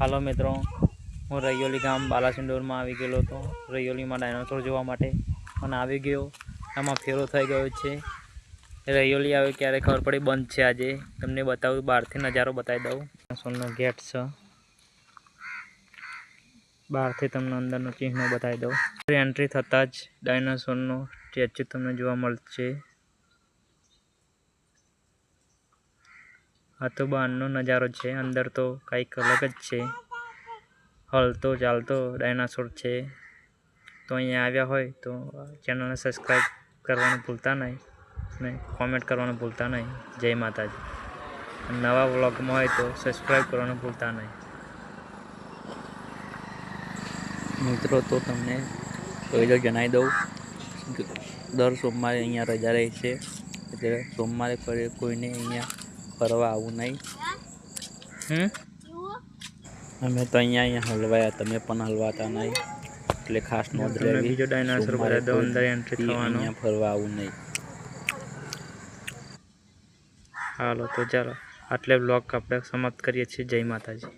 હાલો મિત્રો, હું રૈયોલી ગામ બાલાસિંદોરમાં આવી ગયેલો હતો રૈયોલીમાં ડાયનોસોર જોવા માટે અને આવી ગયો. આમાં ફેરો થઈ ગયો છે. રૈયોલી આવે ક્યારે ખબર પડી બંધ છે. આજે તમને બતાવું, બહારથી નજારો બતાવી દઉં. ડાયનોસોરનો ગેટ છે. બહારથી તમને અંદરનો ચિહ્ન બતાવી દઉં. એન્ટ્રી થતાં જ ડાયનોસોરનો સ્ટેચ્યુ તમને જોવા મળશે. આ તો બહારનો નજારો છે. અંદર તો કંઈક અલગ જ છે. હલતો ચાલતો ડાયનાસોર છે. તો અહીંયા આવ્યા હોય તો ચેનલને સબસ્ક્રાઈબ કરવાનું ભૂલતા નહીં અને કોમેન્ટ કરવાનું ભૂલતા નહીં. જય માતાજી. નવા વ્લોગમાં હોય તો સબસ્ક્રાઈબ કરવાનું ભૂલતા નહીં. મિત્રો, તો તમને પહેલો જણાવી દઉં, દર સોમવારે અહીંયા રજા રહે છે. એટલે સોમવારે કોઈને અહીંયા ફરવા આવવું નહીં. અમે તો અહીંયા હલવાયા, તમે પણ હલવાતા નહીં. એટલે ખાસ નોંધ લેવી. બીજો ડાયનાસોર અંદર એન્ટ્રી થવાનો, અહીંયા ફરવા આવવું નહીં. હાલો તો ચાલો, આટલે બ્લોગ આપણે સમાપ્ત કરીએ છીએ. જય માતાજી.